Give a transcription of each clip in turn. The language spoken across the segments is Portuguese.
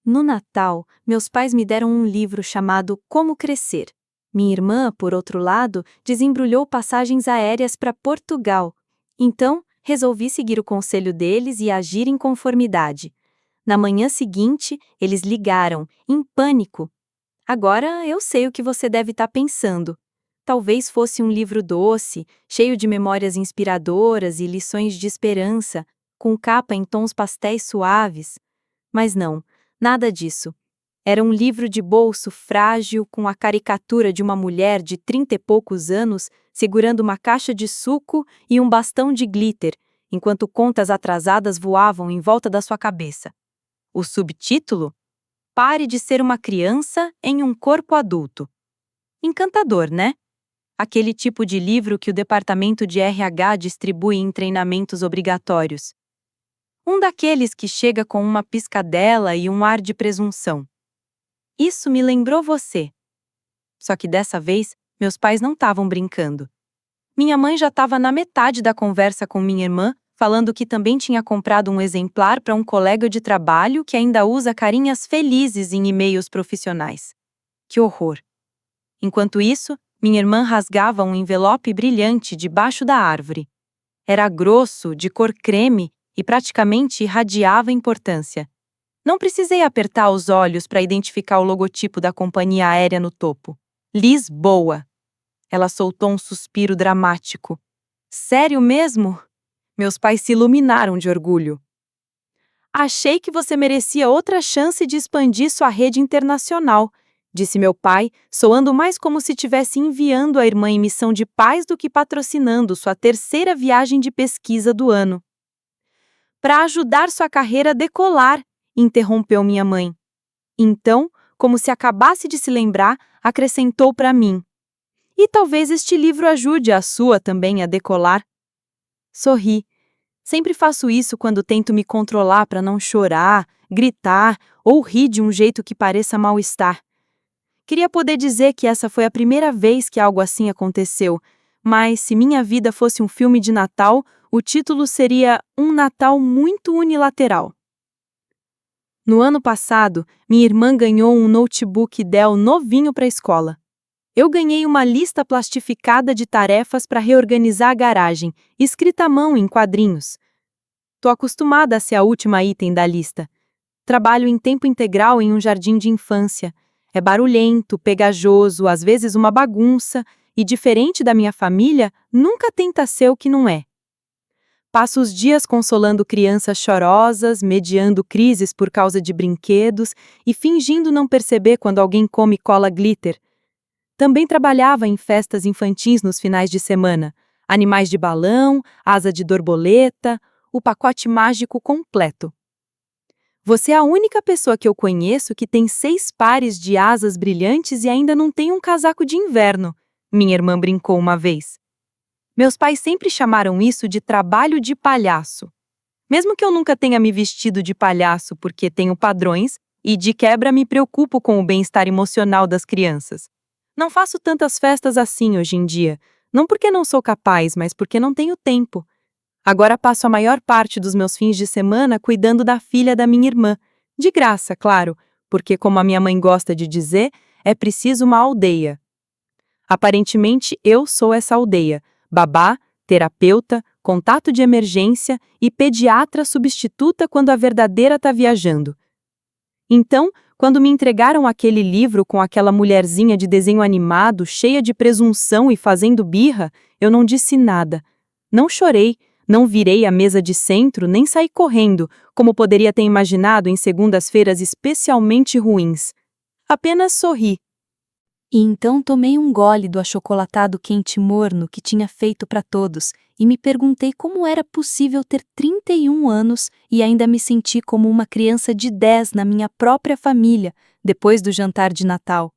No Natal, meus pais me deram um livro chamado Como Crescer. Minha irmã, por outro lado, desembrulhou passagens aéreas para Portugal. Então, resolvi seguir o conselho deles e agir em conformidade. Na manhã seguinte, eles ligaram, em pânico. Agora eu sei o que você deve estar pensando. Talvez fosse um livro doce, cheio de memórias inspiradoras e lições de esperança, com capa em tons pastéis suaves. Mas não, nada disso. Era um livro de bolso frágil com a caricatura de uma mulher de 30 e poucos anos segurando uma caixa de suco e um bastão de glitter, enquanto contas atrasadas voavam em volta da sua cabeça. O subtítulo? Pare de ser uma criança em um corpo adulto. Encantador, né? Aquele tipo de livro que o departamento de RH distribui em treinamentos obrigatórios. Um daqueles que chega com uma piscadela e um ar de presunção. Isso me lembrou você. Só que dessa vez, meus pais não estavam brincando. Minha mãe já estava na metade da conversa com minha irmã, falando que também tinha comprado um exemplar para um colega de trabalho que ainda usa carinhas felizes em e-mails profissionais. Que horror! Enquanto isso, minha irmã rasgava um envelope brilhante debaixo da árvore. Era grosso, de cor creme e praticamente irradiava importância. Não precisei apertar os olhos para identificar o logotipo da companhia aérea no topo. Lisboa. Ela soltou um suspiro dramático. Sério mesmo? Meus pais se iluminaram de orgulho. Achei que você merecia outra chance de expandir sua rede internacional, disse meu pai, soando mais como se estivesse enviando a irmã em missão de paz do que patrocinando sua terceira viagem de pesquisa do ano. Para ajudar sua carreira a decolar, interrompeu minha mãe. Então, como se acabasse de se lembrar, acrescentou para mim. E talvez este livro ajude a sua também a decolar. Sorri. Sempre faço isso quando tento me controlar para não chorar, gritar ou rir de um jeito que pareça mal-estar. Queria poder dizer que essa foi a primeira vez que algo assim aconteceu, mas se minha vida fosse um filme de Natal, o título seria Um Natal Muito Unilateral. No ano passado, minha irmã ganhou um notebook Dell novinho para a escola. Eu ganhei uma lista plastificada de tarefas para reorganizar a garagem, escrita à mão em quadrinhos. Tô acostumada a ser a última item da lista. Trabalho em tempo integral em um jardim de infância. É barulhento, pegajoso, às vezes uma bagunça, e diferente da minha família, nunca tenta ser o que não é. Passo os dias consolando crianças chorosas, mediando crises por causa de brinquedos e fingindo não perceber quando alguém come cola glitter. Também trabalhava em festas infantis nos finais de semana. Animais de balão, asa de borboleta, o pacote mágico completo. Você é a única pessoa que eu conheço que tem 6 pares de asas brilhantes e ainda não tem um casaco de inverno, minha irmã brincou uma vez. Meus pais sempre chamaram isso de trabalho de palhaço. Mesmo que eu nunca tenha me vestido de palhaço porque tenho padrões e de quebra me preocupo com o bem-estar emocional das crianças. Não faço tantas festas assim hoje em dia, não porque não sou capaz, mas porque não tenho tempo. Agora passo a maior parte dos meus fins de semana cuidando da filha da minha irmã. De graça, claro, porque, como a minha mãe gosta de dizer, é preciso uma aldeia. Aparentemente, eu sou essa aldeia. Babá, terapeuta, contato de emergência e pediatra substituta quando a verdadeira está viajando. Então, quando me entregaram aquele livro com aquela mulherzinha de desenho animado, cheia de presunção e fazendo birra, eu não disse nada. Não chorei, não virei a mesa de centro, nem saí correndo, como poderia ter imaginado em segundas-feiras especialmente ruins. Apenas sorri. E então tomei um gole do achocolatado quente morno que tinha feito para todos e me perguntei como era possível ter 31 anos e ainda me sentir como uma criança de 10 na minha própria família, depois do jantar de Natal.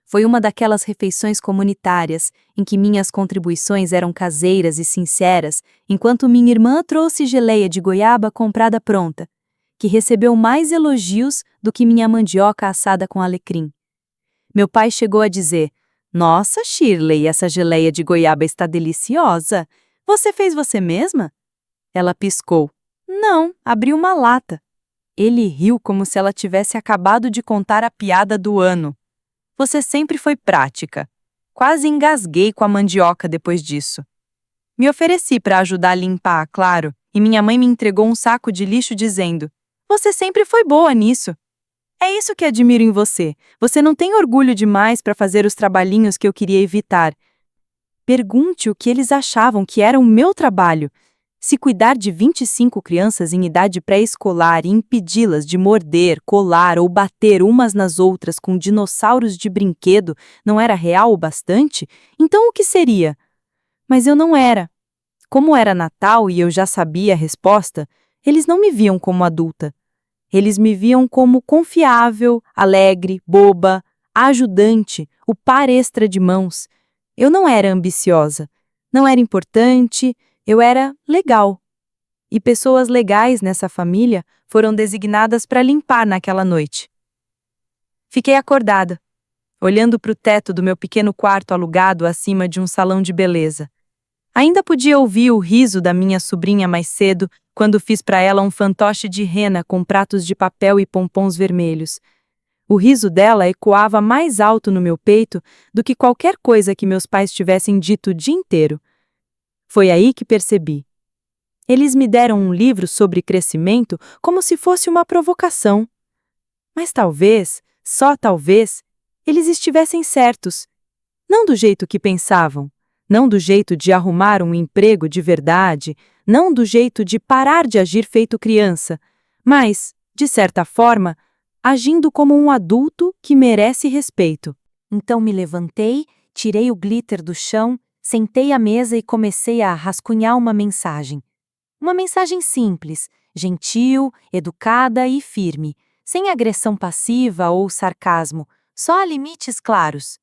Foi uma daquelas refeições comunitárias em que minhas contribuições eram caseiras e sinceras, enquanto minha irmã trouxe geleia de goiaba comprada pronta, que recebeu mais elogios do que minha mandioca assada com alecrim. Meu pai chegou a dizer: "Nossa, Shirley, essa geleia de goiaba está deliciosa. Você fez você mesma?" Ela piscou. "Não, abri uma lata." Ele riu como se ela tivesse acabado de contar a piada do ano. Você sempre foi prática. Quase engasguei com a mandioca depois disso. Me ofereci para ajudar a limpar, claro, e minha mãe me entregou um saco de lixo dizendo: "Você sempre foi boa nisso." É isso que admiro em você. Você não tem orgulho demais para fazer os trabalhinhos que eu queria evitar. Pergunte o que eles achavam que era o meu trabalho. Se cuidar de 25 crianças em idade pré-escolar e impedi-las de morder, colar ou bater umas nas outras com dinossauros de brinquedo não era real o bastante, então o que seria? Mas eu não era. Como era Natal e eu já sabia a resposta, eles não me viam como adulta. Eles me viam como confiável, alegre, boba, ajudante, o par extra de mãos. Eu não era ambiciosa, não era importante, eu era legal. E pessoas legais nessa família foram designadas para limpar naquela noite. Fiquei acordada, olhando para o teto do meu pequeno quarto alugado acima de um salão de beleza. Ainda podia ouvir o riso da minha sobrinha mais cedo, quando fiz para ela um fantoche de rena com pratos de papel e pompons vermelhos. O riso dela ecoava mais alto no meu peito do que qualquer coisa que meus pais tivessem dito o dia inteiro. Foi aí que percebi. Eles me deram um livro sobre crescimento como se fosse uma provocação. Mas talvez, só talvez, eles estivessem certos. Não do jeito que pensavam. Não do jeito de arrumar um emprego de verdade, não do jeito de parar de agir feito criança, mas, de certa forma, agindo como um adulto que merece respeito. Então me levantei, tirei o glitter do chão, sentei à mesa e comecei a rascunhar uma mensagem. Uma mensagem simples, gentil, educada e firme, sem agressão passiva ou sarcasmo, só limites claros.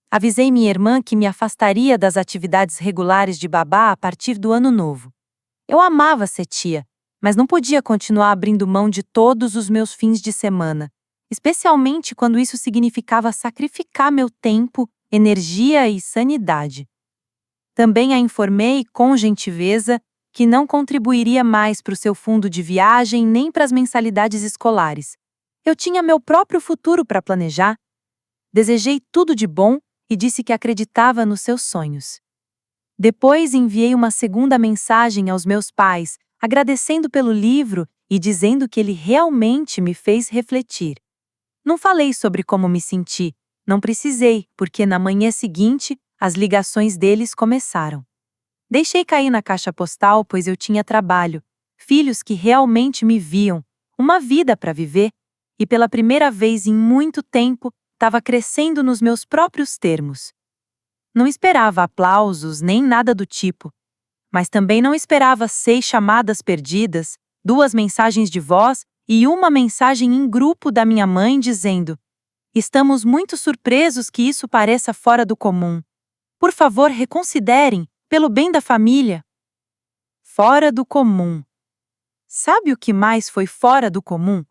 Avisei minha irmã que me afastaria das atividades regulares de babá a partir do ano novo. Eu amava ser tia, mas não podia continuar abrindo mão de todos os meus fins de semana, especialmente quando isso significava sacrificar meu tempo, energia e sanidade. Também a informei, com gentileza, que não contribuiria mais para o seu fundo de viagem nem para as mensalidades escolares. Eu tinha meu próprio futuro para planejar. Desejei tudo de bom e disse que acreditava nos seus sonhos. Depois enviei uma segunda mensagem aos meus pais, agradecendo pelo livro e dizendo que ele realmente me fez refletir. Não falei sobre como me senti, não precisei, porque na manhã seguinte as ligações deles começaram. Deixei cair na caixa postal, pois eu tinha trabalho, filhos que realmente me viam, uma vida para viver, e pela primeira vez em muito tempo estava crescendo nos meus próprios termos. Não esperava aplausos nem nada do tipo, mas também não esperava 6 chamadas perdidas, 2 mensagens de voz e uma mensagem em grupo da minha mãe dizendo: "Estamos muito surpresos que isso pareça fora do comum. Por favor, reconsiderem, pelo bem da família." Fora do comum. Sabe o que mais foi fora do comum?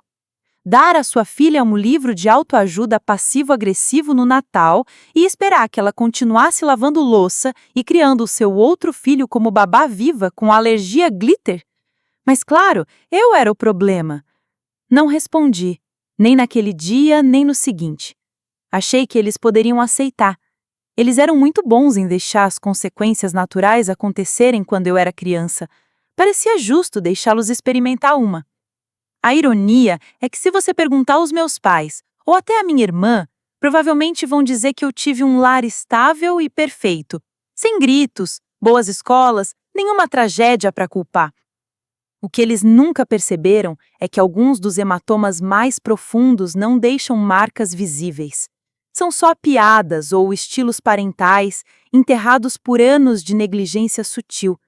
Dar à sua filha um livro de autoajuda passivo-agressivo no Natal e esperar que ela continuasse lavando louça e criando o seu outro filho como babá viva com alergia a glitter? Mas claro, eu era o problema. Não respondi, nem naquele dia, nem no seguinte. Achei que eles poderiam aceitar. Eles eram muito bons em deixar as consequências naturais acontecerem quando eu era criança. Parecia justo deixá-los experimentar uma. A ironia é que se você perguntar aos meus pais, ou até à minha irmã, provavelmente vão dizer que eu tive um lar estável e perfeito, sem gritos, boas escolas, nenhuma tragédia para culpar. O que eles nunca perceberam é que alguns dos hematomas mais profundos não deixam marcas visíveis. São só piadas ou estilos parentais, enterrados por anos de negligência sutil.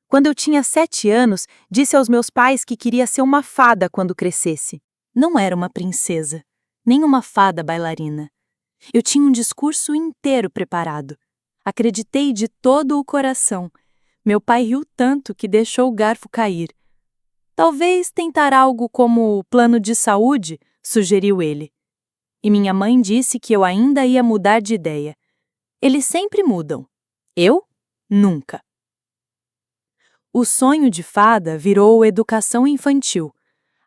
Quando eu tinha 7 anos, disse aos meus pais que queria ser uma fada quando crescesse. Não era uma princesa, nem uma fada bailarina. Eu tinha um discurso inteiro preparado. Acreditei de todo o coração. Meu pai riu tanto que deixou o garfo cair. Talvez tentar algo como plano de saúde, sugeriu ele. E minha mãe disse que eu ainda ia mudar de ideia. Eles sempre mudam. Eu? Nunca. O sonho de fada virou educação infantil.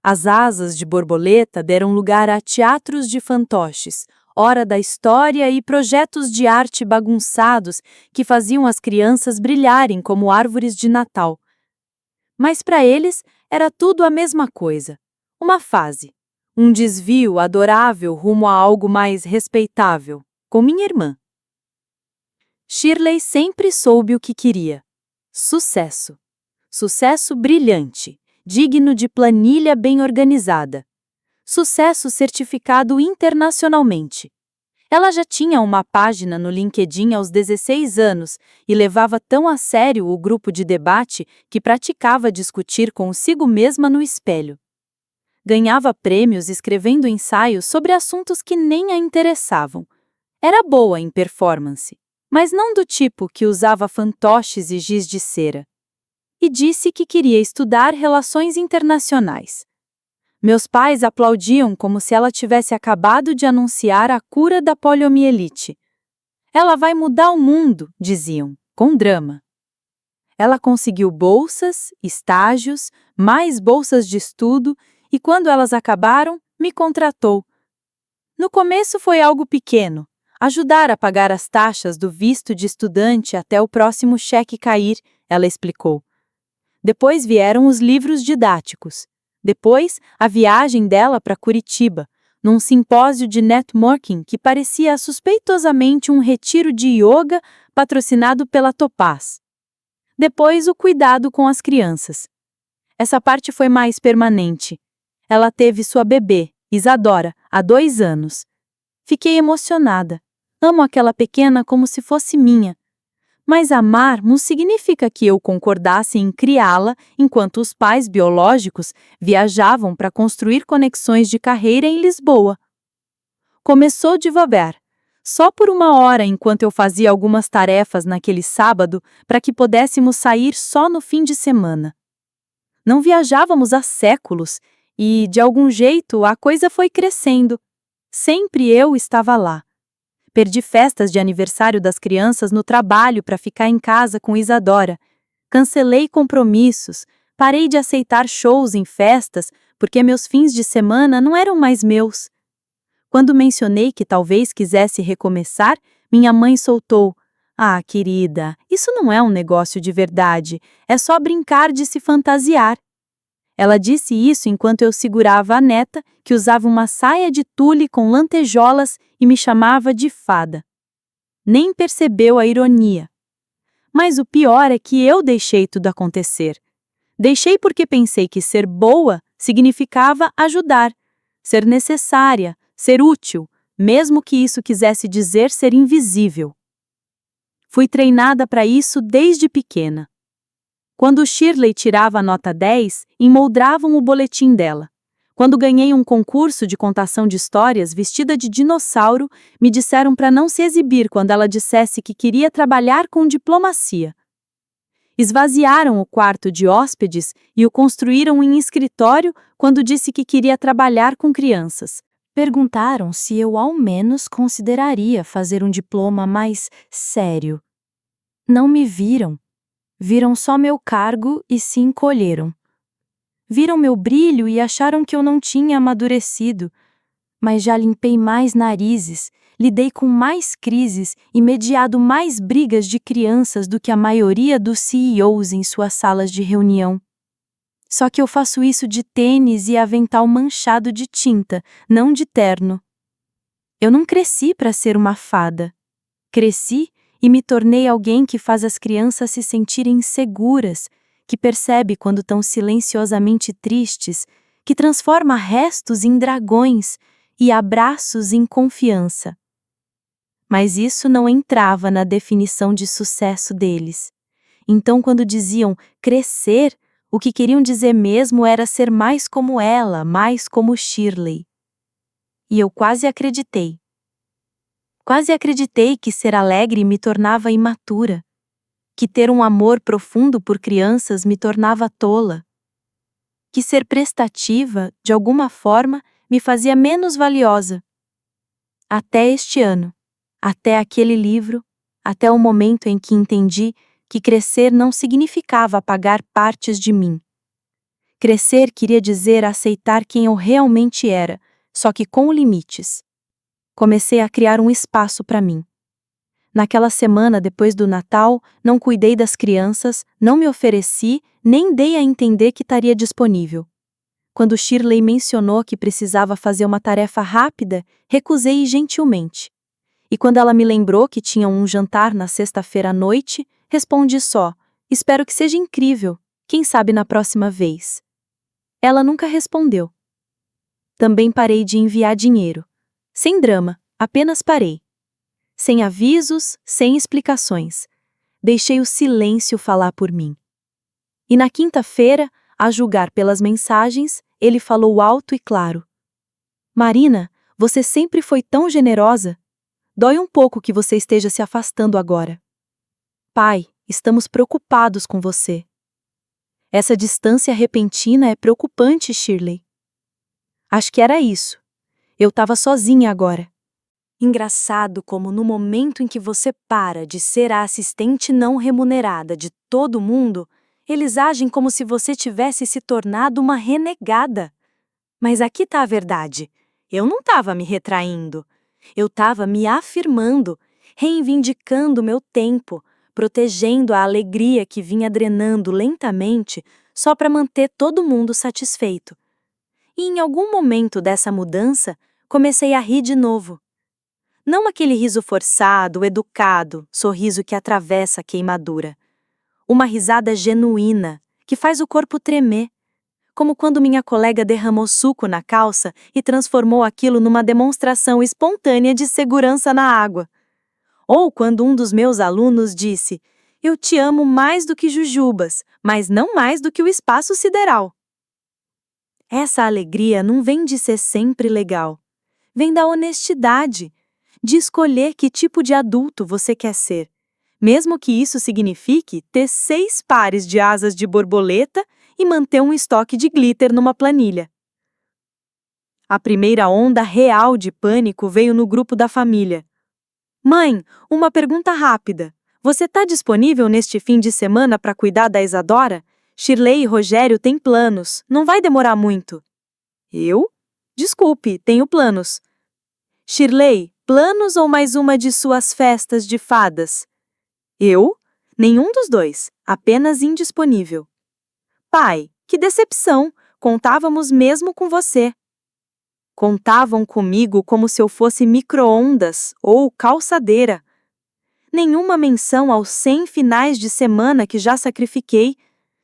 As asas de borboleta deram lugar a teatros de fantoches, hora da história e projetos de arte bagunçados que faziam as crianças brilharem como árvores de Natal. Mas para eles era tudo a mesma coisa, uma fase, um desvio adorável rumo a algo mais respeitável, com minha irmã. Shirley sempre soube o que queria: sucesso. Sucesso brilhante, digno de planilha bem organizada. Sucesso certificado internacionalmente. Ela já tinha uma página no LinkedIn aos 16 anos e levava tão a sério o grupo de debate que praticava discutir consigo mesma no espelho. Ganhava prêmios escrevendo ensaios sobre assuntos que nem a interessavam. Era boa em performance, mas não do tipo que usava fantoches e giz de cera. E disse que queria estudar relações internacionais. Meus pais aplaudiam como se ela tivesse acabado de anunciar a cura da poliomielite. Ela vai mudar o mundo, diziam, com drama. Ela conseguiu bolsas, estágios, mais bolsas de estudo e, quando elas acabaram, me contratou. No começo foi algo pequeno, ajudar a pagar as taxas do visto de estudante até o próximo cheque cair, ela explicou. Depois vieram os livros didáticos. Depois, a viagem dela para Curitiba, num simpósio de networking que parecia suspeitosamente um retiro de yoga patrocinado pela Topaz. Depois, o cuidado com as crianças. Essa parte foi mais permanente. Ela teve sua bebê, Isadora, há 2 anos. Fiquei emocionada. Amo aquela pequena como se fosse minha. Mas amar não significa que eu concordasse em criá-la enquanto os pais biológicos viajavam para construir conexões de carreira em Lisboa. Começou devagar, só por 1 hora enquanto eu fazia algumas tarefas naquele sábado para que pudéssemos sair só no fim de semana. Não viajávamos há séculos e, de algum jeito, a coisa foi crescendo. Sempre eu estava lá. Perdi festas de aniversário das crianças no trabalho para ficar em casa com Isadora. Cancelei compromissos, parei de aceitar shows em festas porque meus fins de semana não eram mais meus. Quando mencionei que talvez quisesse recomeçar, minha mãe soltou: "Ah, querida, isso não é um negócio de verdade, é só brincar de se fantasiar." Ela disse isso enquanto eu segurava a neta, que usava uma saia de tule com lantejoulas e me chamava de fada. Nem percebeu a ironia. Mas o pior é que eu deixei tudo acontecer. Deixei porque pensei que ser boa significava ajudar, ser necessária, ser útil, mesmo que isso quisesse dizer ser invisível. Fui treinada para isso desde pequena. Quando Shirley tirava a nota 10, emoldravam o boletim dela. Quando ganhei um concurso de contação de histórias vestida de dinossauro, me disseram para não se exibir quando ela dissesse que queria trabalhar com diplomacia. Esvaziaram o quarto de hóspedes e o construíram em escritório quando disse que queria trabalhar com crianças. Perguntaram se eu ao menos consideraria fazer um diploma mais sério. Não me viram. Viram só meu cargo e se encolheram. Viram meu brilho e acharam que eu não tinha amadurecido. Mas já limpei mais narizes, lidei com mais crises e mediado mais brigas de crianças do que a maioria dos CEOs em suas salas de reunião. Só que eu faço isso de tênis e avental manchado de tinta, não de terno. Eu não cresci para ser uma fada. Cresci e me tornei alguém que faz as crianças se sentirem seguras, que percebe quando estão silenciosamente tristes, que transforma restos em dragões e abraços em confiança. Mas isso não entrava na definição de sucesso deles. Então, quando diziam crescer, o que queriam dizer mesmo era ser mais como ela, mais como Shirley. E eu quase acreditei. Quase acreditei que ser alegre me tornava imatura, que ter um amor profundo por crianças me tornava tola, que ser prestativa, de alguma forma, me fazia menos valiosa. Até este ano, até aquele livro, até o momento em que entendi que crescer não significava apagar partes de mim. Crescer queria dizer aceitar quem eu realmente era, só que com limites. Comecei a criar um espaço para mim. Naquela semana depois do Natal, não cuidei das crianças, não me ofereci, nem dei a entender que estaria disponível. Quando Shirley mencionou que precisava fazer uma tarefa rápida, recusei gentilmente. E quando ela me lembrou que tinha um jantar na sexta-feira à noite, respondi só: espero que seja incrível, quem sabe na próxima vez. Ela nunca respondeu. Também parei de enviar dinheiro. Sem drama, apenas parei. Sem avisos, sem explicações. Deixei o silêncio falar por mim. E na quinta-feira, a julgar pelas mensagens, ele falou alto e claro: Marina, você sempre foi tão generosa. Dói um pouco que você esteja se afastando agora. Pai, estamos preocupados com você. Essa distância repentina é preocupante, Shirley. Acho que era isso. Eu estava sozinha agora. Engraçado como no momento em que você para de ser a assistente não remunerada de todo mundo, eles agem como se você tivesse se tornado uma renegada. Mas aqui está a verdade. Eu não estava me retraindo. Eu estava me afirmando, reivindicando meu tempo, protegendo a alegria que vinha drenando lentamente só para manter todo mundo satisfeito. E em algum momento dessa mudança, comecei a rir de novo. Não aquele riso forçado, educado, sorriso que atravessa a queimadura. Uma risada genuína, que faz o corpo tremer. Como quando minha colega derramou suco na calça e transformou aquilo numa demonstração espontânea de segurança na água. Ou quando um dos meus alunos disse: eu te amo mais do que jujubas, mas não mais do que o espaço sideral. Essa alegria não vem de ser sempre legal. Vem da honestidade, de escolher que tipo de adulto você quer ser, mesmo que isso signifique ter 6 pares de asas de borboleta e manter um estoque de glitter numa planilha. A primeira onda real de pânico veio no grupo da família. Mãe, uma pergunta rápida. Você está disponível neste fim de semana para cuidar da Isadora? Shirley e Rogério têm planos, não vai demorar muito. Eu? Desculpe, tenho planos. Shirley, planos ou mais uma de suas festas de fadas? Eu? Nenhum dos dois, apenas indisponível. Pai, que decepção! Contávamos mesmo com você. Contavam comigo como se eu fosse micro-ondas ou calçadeira. Nenhuma menção aos 100 finais de semana que já sacrifiquei,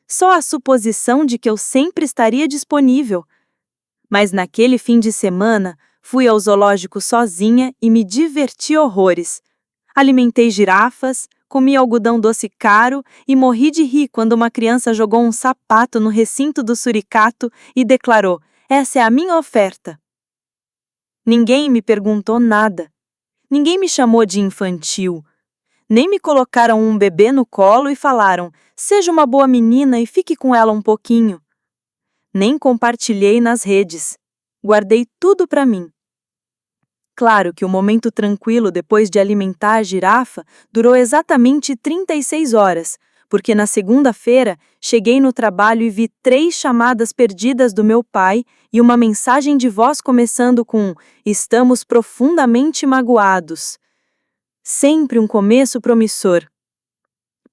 só a suposição de que eu sempre estaria disponível. Mas naquele fim de semana, fui ao zoológico sozinha e me diverti horrores. Alimentei girafas, comi algodão doce caro e morri de rir quando uma criança jogou um sapato no recinto do suricato e declarou: essa é a minha oferta. Ninguém me perguntou nada. Ninguém me chamou de infantil. Nem me colocaram um bebê no colo e falaram: seja uma boa menina e fique com ela um pouquinho. Nem compartilhei nas redes. Guardei tudo para mim. Claro que o momento tranquilo depois de alimentar a girafa durou exatamente 36 horas, porque na segunda-feira cheguei no trabalho e vi 3 chamadas perdidas do meu pai e uma mensagem de voz começando com: estamos profundamente magoados. Sempre um começo promissor.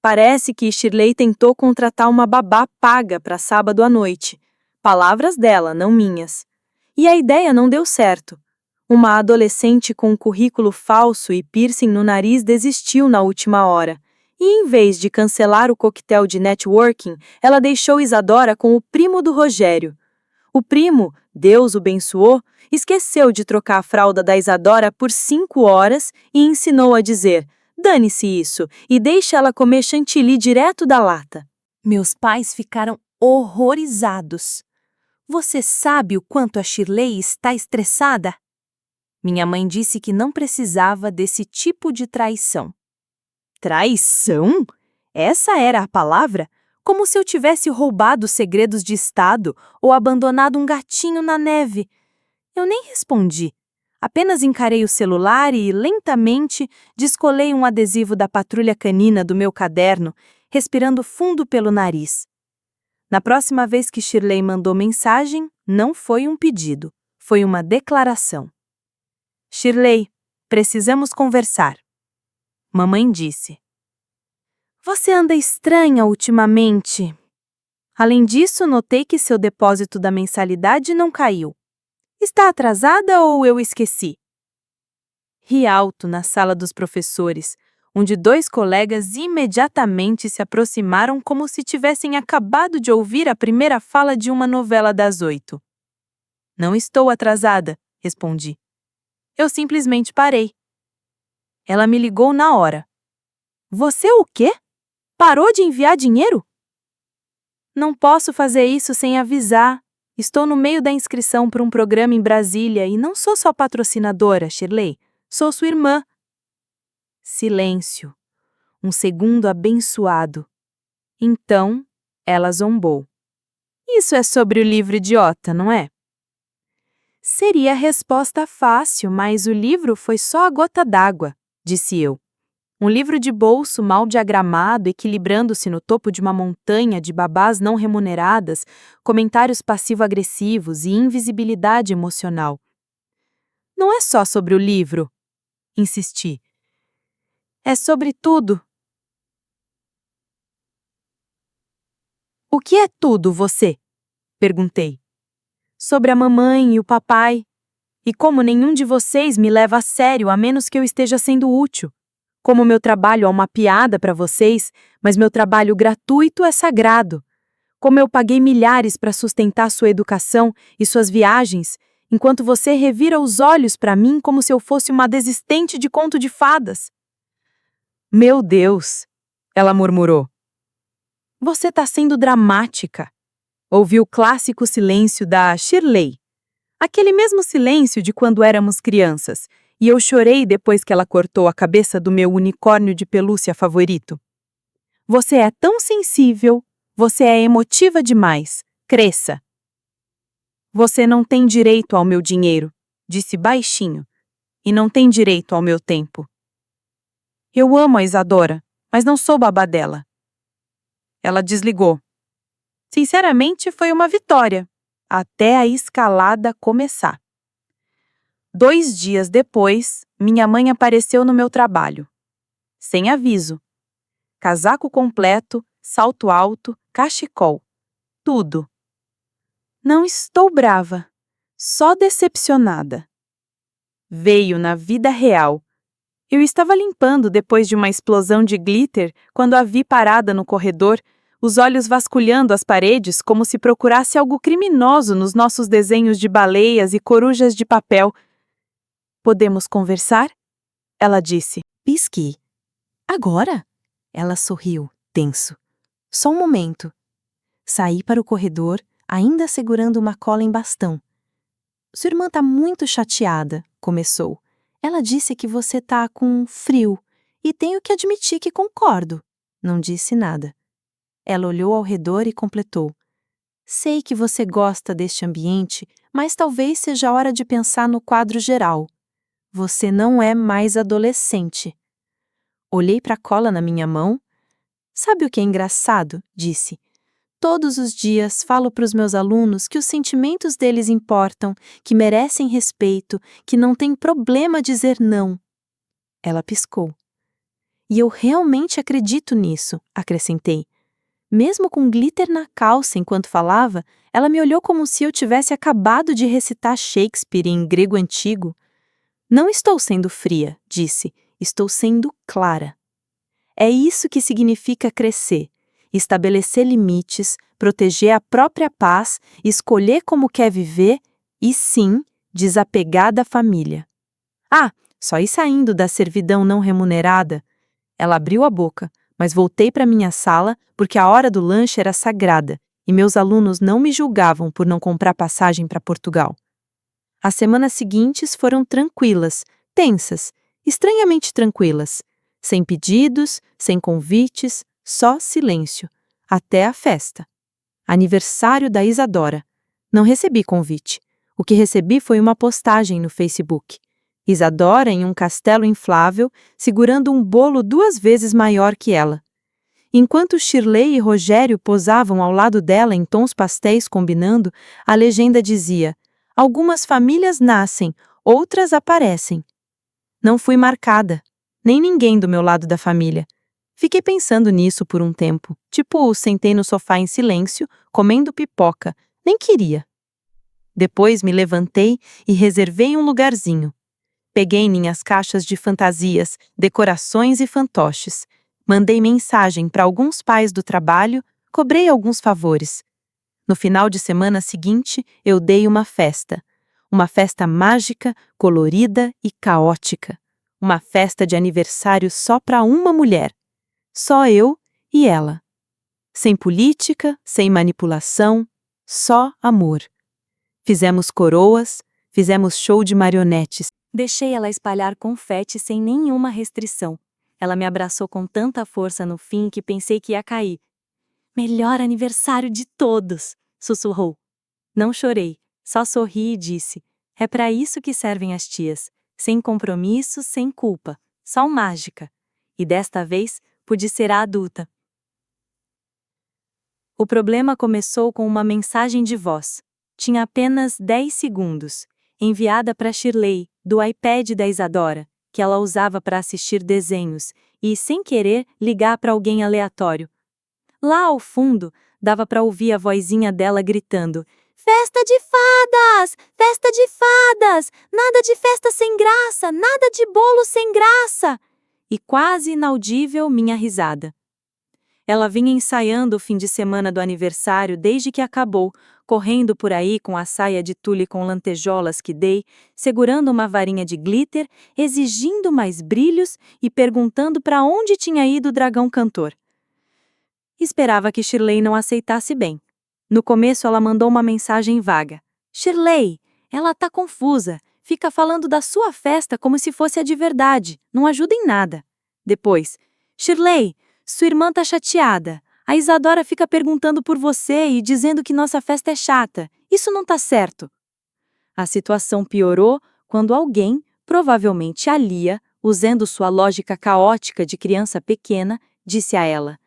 Parece que Shirley tentou contratar uma babá paga para sábado à noite. Palavras dela, não minhas. E a ideia não deu certo. Uma adolescente com um currículo falso e piercing no nariz desistiu na última hora. E em vez de cancelar o coquetel de networking, ela deixou Isadora com o primo do Rogério. O primo, Deus o abençoou, esqueceu de trocar a fralda da Isadora por 5 horas e ensinou a dizer: dane-se isso e deixe ela comer chantilly direto da lata. Meus pais ficaram horrorizados. Você sabe o quanto a Shirley está estressada? Minha mãe disse que não precisava desse tipo de traição. Traição? Essa era a palavra? Como se eu tivesse roubado segredos de Estado ou abandonado um gatinho na neve. Eu nem respondi. Apenas encarei o celular e, lentamente, descolei um adesivo da patrulha canina do meu caderno, respirando fundo pelo nariz. Na próxima vez que Shirley mandou mensagem, não foi um pedido, foi uma declaração. Shirley, precisamos conversar. Mamãe disse. Você anda estranha ultimamente. Além disso, notei que seu depósito da mensalidade não caiu. Está atrasada ou eu esqueci? Ri alto na sala dos professores, onde 2 colegas imediatamente se aproximaram como se tivessem acabado de ouvir a primeira fala de uma novela das 8. Não estou atrasada, respondi. Eu simplesmente parei. Ela me ligou na hora. Você o quê? Parou de enviar dinheiro? Não posso fazer isso sem avisar. Estou no meio da inscrição para um programa em Brasília e não sou só patrocinadora, Shirley. Sou sua irmã. Silêncio. Um segundo abençoado. Então, ela zombou. Isso é sobre o livro idiota, não é? Seria a resposta fácil, mas o livro foi só a gota d'água, disse eu. Um livro de bolso mal diagramado, equilibrando-se no topo de uma montanha de babás não remuneradas, comentários passivo-agressivos e invisibilidade emocional. Não é só sobre o livro, insisti. É sobre tudo. O que é tudo, você? Perguntei. Sobre a mamãe e o papai. E como nenhum de vocês me leva a sério a menos que eu esteja sendo útil. Como meu trabalho é uma piada para vocês, mas meu trabalho gratuito é sagrado. Como eu paguei milhares para sustentar sua educação e suas viagens, enquanto você revira os olhos para mim como se eu fosse uma desistente de conto de fadas. Meu Deus, ela murmurou. Você está sendo dramática. Ouvi o clássico silêncio da Shirley. Aquele mesmo silêncio de quando éramos crianças, e eu chorei depois que ela cortou a cabeça do meu unicórnio de pelúcia favorito. Você é tão sensível, você é emotiva demais. Cresça. Você não tem direito ao meu dinheiro, disse baixinho, e não tem direito ao meu tempo. Eu amo a Isadora, mas não sou babá dela. Ela desligou. Sinceramente, foi uma vitória, até a escalada começar. 2 dias depois, minha mãe apareceu no meu trabalho. Sem aviso. Casaco completo, salto alto, cachecol. Tudo. Não estou brava, só decepcionada. Veio na vida real. Eu estava limpando depois de uma explosão de glitter quando a vi parada no corredor, os olhos vasculhando as paredes como se procurasse algo criminoso nos nossos desenhos de baleias e corujas de papel. Podemos conversar? Ela disse. Pisquei. Agora? Ela sorriu, tenso. Só um momento. Saí para o corredor, ainda segurando uma cola em bastão. Sua irmã está muito chateada, começou. Ela disse que você tá com frio, e tenho que admitir que concordo. Não disse nada. Ela olhou ao redor e completou. Sei que você gosta deste ambiente, mas talvez seja hora de pensar no quadro geral. Você não é mais adolescente. Olhei para a cola na minha mão. Sabe o que é engraçado? Disse. Todos os dias falo para os meus alunos que os sentimentos deles importam, que merecem respeito, que não tem problema dizer não. Ela piscou. E eu realmente acredito nisso, acrescentei. Mesmo com glitter na calça enquanto falava, ela me olhou como se eu tivesse acabado de recitar Shakespeare em grego antigo. Não estou sendo fria, disse. Estou sendo clara. É isso que significa crescer. Estabelecer limites, proteger a própria paz, escolher como quer viver e, sim, desapegar da família. Ah, só ir saindo da servidão não remunerada. Ela abriu a boca, mas voltei para minha sala porque a hora do lanche era sagrada e meus alunos não me julgavam por não comprar passagem para Portugal. As semanas seguintes foram tranquilas, tensas, estranhamente tranquilas. Sem pedidos, sem convites, só silêncio. Até a festa. Aniversário da Isadora. Não recebi convite. O que recebi foi uma postagem no Facebook. Isadora em um castelo inflável, segurando um bolo 2 vezes maior que ela. Enquanto Shirley e Rogério posavam ao lado dela em tons pastéis combinando, a legenda dizia: algumas famílias nascem, outras aparecem. Não fui marcada, nem ninguém do meu lado da família. Fiquei pensando nisso por um tempo. Sentei no sofá em silêncio, comendo pipoca. Nem queria. Depois me levantei e reservei um lugarzinho. Peguei minhas caixas de fantasias, decorações e fantoches. Mandei mensagem para alguns pais do trabalho, cobrei alguns favores. No final de semana seguinte, eu dei uma festa. Uma festa mágica, colorida e caótica. Uma festa de aniversário só para uma mulher. Só eu e ela. Sem política, sem manipulação, só amor. Fizemos coroas, fizemos show de marionetes. Deixei ela espalhar confete sem nenhuma restrição. Ela me abraçou com tanta força no fim que pensei que ia cair. Melhor aniversário de todos, sussurrou. Não chorei, só sorri e disse: é para isso que servem as tias. Sem compromisso, sem culpa, só mágica. E desta vez, pude ser a adulta. O problema começou com uma mensagem de voz. Tinha apenas 10 segundos, enviada para Shirley, do iPad da Isadora, que ela usava para assistir desenhos, e, sem querer, ligar para alguém aleatório. Lá ao fundo, dava para ouvir a vozinha dela gritando: festa de fadas! Festa de fadas! Nada de festa sem graça! Nada de bolo sem graça! E quase inaudível minha risada. Ela vinha ensaiando o fim de semana do aniversário desde que acabou, correndo por aí com a saia de tule com lantejoulas que dei, segurando uma varinha de glitter, exigindo mais brilhos e perguntando para onde tinha ido o dragão cantor. Esperava que Shirley não aceitasse bem. No começo ela mandou uma mensagem vaga. Shirley, ela tá confusa, fica falando da sua festa como se fosse a de verdade, não ajuda em nada. Depois, Shirley, sua irmã tá chateada. A Isadora fica perguntando por você e dizendo que nossa festa é chata. Isso não tá certo. A situação piorou quando alguém, provavelmente a Lia, usando sua lógica caótica de criança pequena, disse a ela: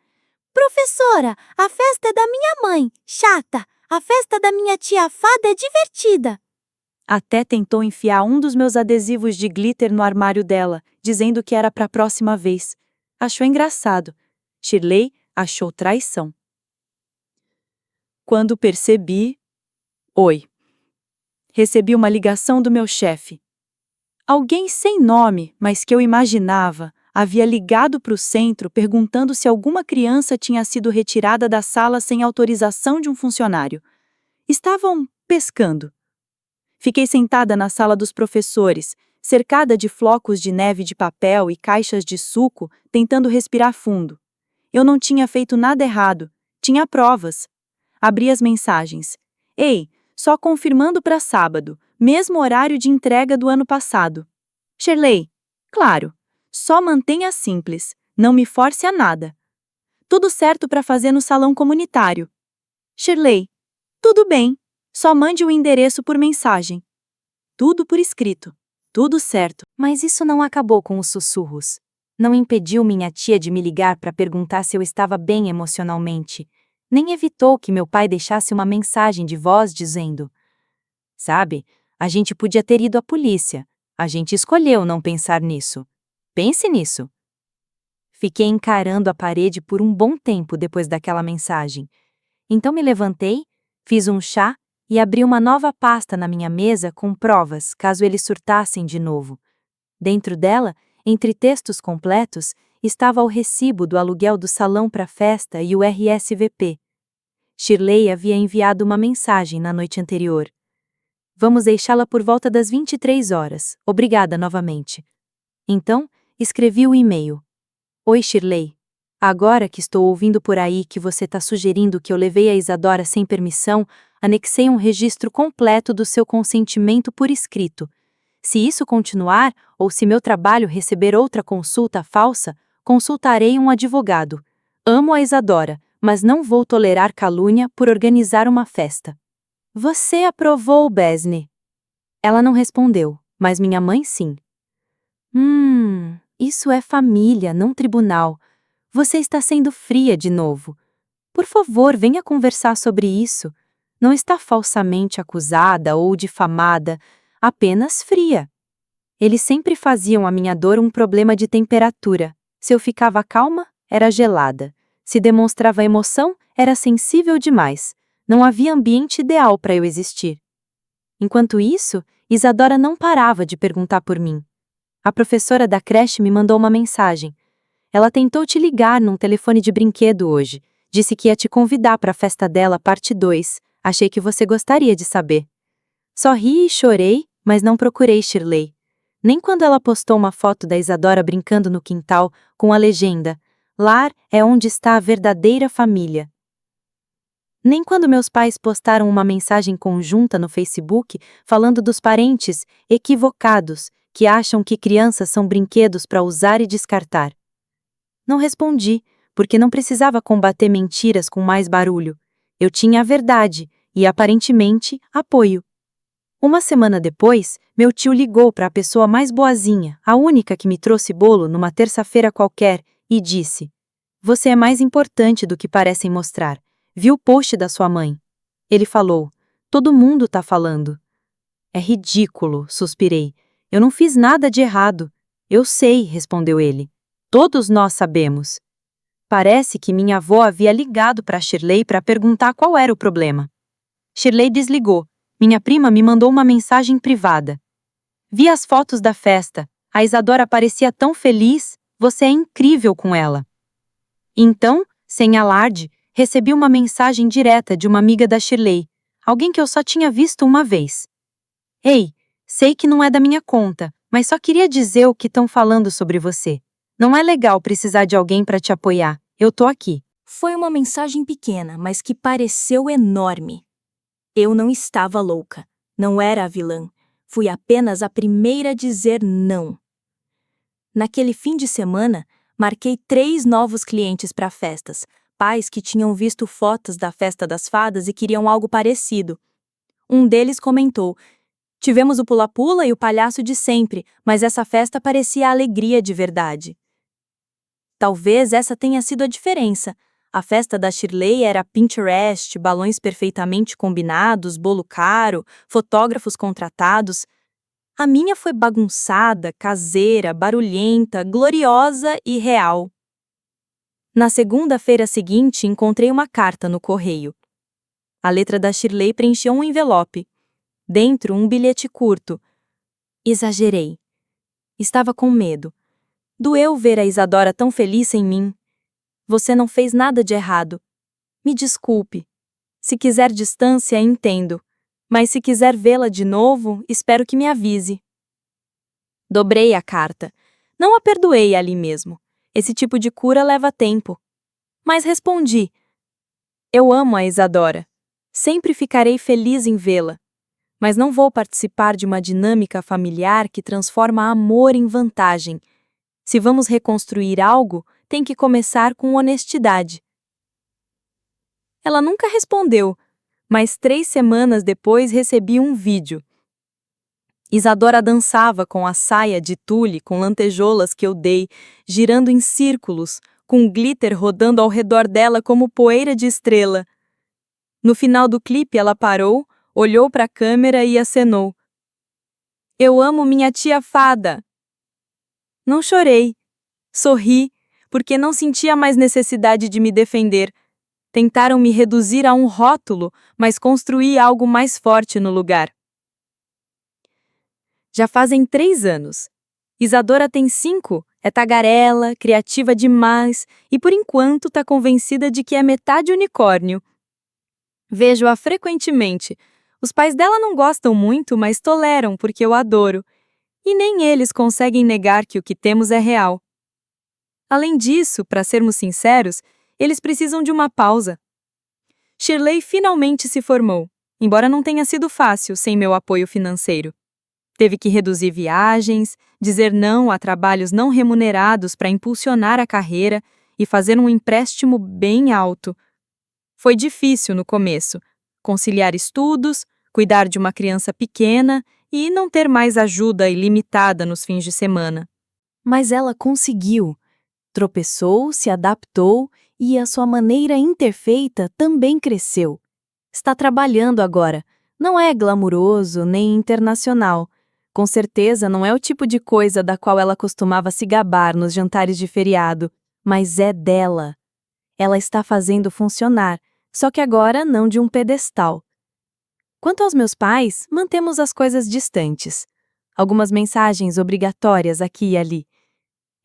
professora, a festa é da minha mãe, chata. A festa da minha tia fada é divertida. Até tentou enfiar um dos meus adesivos de glitter no armário dela, dizendo que era para a próxima vez. Achou engraçado. Shirley achou traição. Quando percebi... Oi. Recebi uma ligação do meu chefe. Alguém sem nome, mas que eu imaginava, havia ligado para o centro perguntando se alguma criança tinha sido retirada da sala sem autorização de um funcionário. Estavam pescando. Fiquei sentada na sala dos professores, cercada de flocos de neve de papel e caixas de suco, tentando respirar fundo. Eu não tinha feito nada errado, tinha provas. Abri as mensagens. Ei, só confirmando para sábado, mesmo horário de entrega do ano passado. Shirley, claro, só mantenha simples, não me force a nada. Tudo certo para fazer no salão comunitário. Shirley, tudo bem, só mande o endereço por mensagem. Tudo por escrito, tudo certo. Mas isso não acabou com os sussurros. Não impediu minha tia de me ligar para perguntar se eu estava bem emocionalmente, nem evitou que meu pai deixasse uma mensagem de voz dizendo: sabe, a gente podia ter ido à polícia, a gente escolheu não pensar nisso. Pense nisso. Fiquei encarando a parede por um bom tempo depois daquela mensagem. Então me levantei, fiz um chá e abri uma nova pasta na minha mesa com provas, caso eles surtassem de novo. Dentro dela, entre textos completos, estava o recibo do aluguel do salão para a festa e o RSVP. Shirley havia enviado uma mensagem na noite anterior. Vamos deixá-la por volta das 23 horas. Obrigada novamente. Então, escrevi o e-mail. Oi, Shirley. Agora que estou ouvindo por aí que você está sugerindo que eu levei a Isadora sem permissão, anexei um registro completo do seu consentimento por escrito. Se isso continuar, ou se meu trabalho receber outra consulta falsa, consultarei um advogado. Amo a Isadora, mas não vou tolerar calúnia por organizar uma festa. Você aprovou, Besne? Ela não respondeu, mas minha mãe sim. Isso é família, não tribunal. Você está sendo fria de novo. Por favor, venha conversar sobre isso. Não está falsamente acusada ou difamada, apenas fria. Eles sempre faziam a minha dor um problema de temperatura. Se eu ficava calma, era gelada. Se demonstrava emoção, era sensível demais. Não havia ambiente ideal para eu existir. Enquanto isso, Isadora não parava de perguntar por mim. A professora da creche me mandou uma mensagem. Ela tentou te ligar num telefone de brinquedo hoje. Disse que ia te convidar para a festa dela, parte 2. Achei que você gostaria de saber. Só ri e chorei, mas não procurei Shirley. Nem quando ela postou uma foto da Isadora brincando no quintal, com a legenda: "Lar é onde está a verdadeira família." Nem quando meus pais postaram uma mensagem conjunta no Facebook falando dos parentes equivocados que acham que crianças são brinquedos para usar e descartar. Não respondi, porque não precisava combater mentiras com mais barulho. Eu tinha a verdade e, aparentemente, apoio. Uma semana depois, meu tio ligou para a pessoa mais boazinha, a única que me trouxe bolo numa terça-feira qualquer, e disse: "Você é mais importante do que parecem mostrar. Vi o post da sua mãe." Ele falou: "Todo mundo tá falando." "É ridículo", suspirei. "Eu não fiz nada de errado." "Eu sei", respondeu ele. "Todos nós sabemos." Parece que minha avó havia ligado para Shirley para perguntar qual era o problema. Shirley desligou. Minha prima me mandou uma mensagem privada. "Vi as fotos da festa. A Isadora parecia tão feliz. Você é incrível com ela." Então, sem alarde, recebi uma mensagem direta de uma amiga da Shirley, alguém que eu só tinha visto uma vez. "Ei, sei que não é da minha conta, mas só queria dizer o que estão falando sobre você. Não é legal precisar de alguém para te apoiar. Eu tô aqui." Foi uma mensagem pequena, mas que pareceu enorme. Eu não estava louca. Não era a vilã. Fui apenas a primeira a dizer não. Naquele fim de semana, marquei 3 novos clientes para festas, pais que tinham visto fotos da festa das fadas e queriam algo parecido. Um deles comentou: "Tivemos o pula-pula e o palhaço de sempre, mas essa festa parecia a alegria de verdade." Talvez essa tenha sido a diferença. A festa da Shirley era Pinterest, balões perfeitamente combinados, bolo caro, fotógrafos contratados. A minha foi bagunçada, caseira, barulhenta, gloriosa e real. Na segunda-feira seguinte, encontrei uma carta no correio. A letra da Shirley preencheu um envelope. Dentro, um bilhete curto. Exagerei. Estava com medo. Doeu ver a Isadora tão feliz sem mim. "Você não fez nada de errado. Me desculpe. Se quiser distância, entendo. Mas se quiser vê-la de novo, espero que me avise." Dobrei a carta. Não a perdoei ali mesmo. Esse tipo de cura leva tempo. Mas respondi: "Eu amo a Isadora. Sempre ficarei feliz em vê-la. Mas não vou participar de uma dinâmica familiar que transforma amor em vantagem. Se vamos reconstruir algo, tem que começar com honestidade." Ela nunca respondeu, mas 3 semanas depois recebi um vídeo. Isadora dançava com a saia de tule com lantejoulas que eu dei, girando em círculos, com glitter rodando ao redor dela como poeira de estrela. No final do clipe ela parou, olhou para a câmera e acenou: "Eu amo minha tia fada." Não chorei. Sorri, porque não sentia mais necessidade de me defender. Tentaram me reduzir a um rótulo, mas construí algo mais forte no lugar. Já fazem 3 anos. Isadora tem 5, é tagarela, criativa demais e por enquanto tá convencida de que é metade unicórnio. Vejo-a frequentemente. Os pais dela não gostam muito, mas toleram porque eu adoro. E nem eles conseguem negar que o que temos é real. Além disso, para sermos sinceros, eles precisam de uma pausa. Shirley finalmente se formou, embora não tenha sido fácil sem meu apoio financeiro. Teve que reduzir viagens, dizer não a trabalhos não remunerados para impulsionar a carreira e fazer um empréstimo bem alto. Foi difícil no começo, conciliar estudos, cuidar de uma criança pequena e não ter mais ajuda ilimitada nos fins de semana. Mas ela conseguiu. Tropeçou, se adaptou e a sua maneira imperfeita também cresceu. Está trabalhando agora. Não é glamuroso nem internacional. Com certeza não é o tipo de coisa da qual ela costumava se gabar nos jantares de feriado, mas é dela. Ela está fazendo funcionar, só que agora não de um pedestal. Quanto aos meus pais, mantemos as coisas distantes. Algumas mensagens obrigatórias aqui e ali.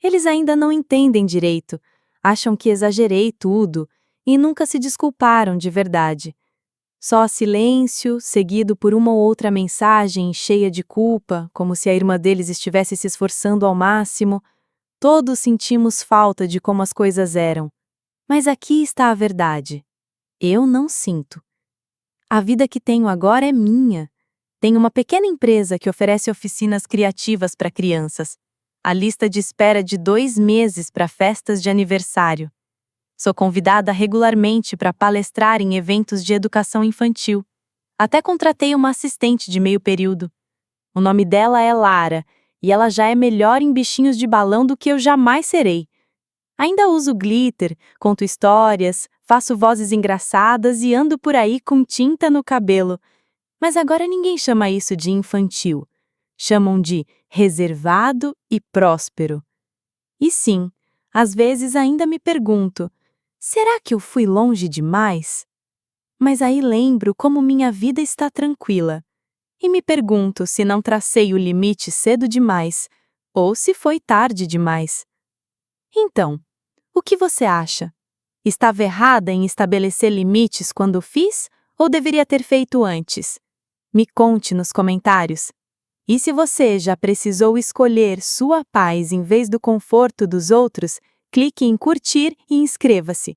Eles ainda não entendem direito, acham que exagerei tudo e nunca se desculparam de verdade. Só silêncio, seguido por uma ou outra mensagem cheia de culpa, como se a irmã deles estivesse se esforçando ao máximo. Todos sentimos falta de como as coisas eram. Mas aqui está a verdade. Eu não sinto. A vida que tenho agora é minha. Tenho uma pequena empresa que oferece oficinas criativas para crianças. A lista de espera de 2 meses para festas de aniversário. Sou convidada regularmente para palestrar em eventos de educação infantil. Até contratei uma assistente de meio período. O nome dela é Lara, e ela já é melhor em bichinhos de balão do que eu jamais serei. Ainda uso glitter, conto histórias, faço vozes engraçadas e ando por aí com tinta no cabelo. Mas agora ninguém chama isso de infantil. Chamam de reservado e próspero. E sim, às vezes ainda me pergunto, será que eu fui longe demais? Mas aí lembro como minha vida está tranquila. E me pergunto se não tracei o limite cedo demais, ou se foi tarde demais. Então, o que você acha? Estava errada em estabelecer limites quando fiz, ou deveria ter feito antes? Me conte nos comentários. E se você já precisou escolher sua paz em vez do conforto dos outros, clique em curtir e inscreva-se.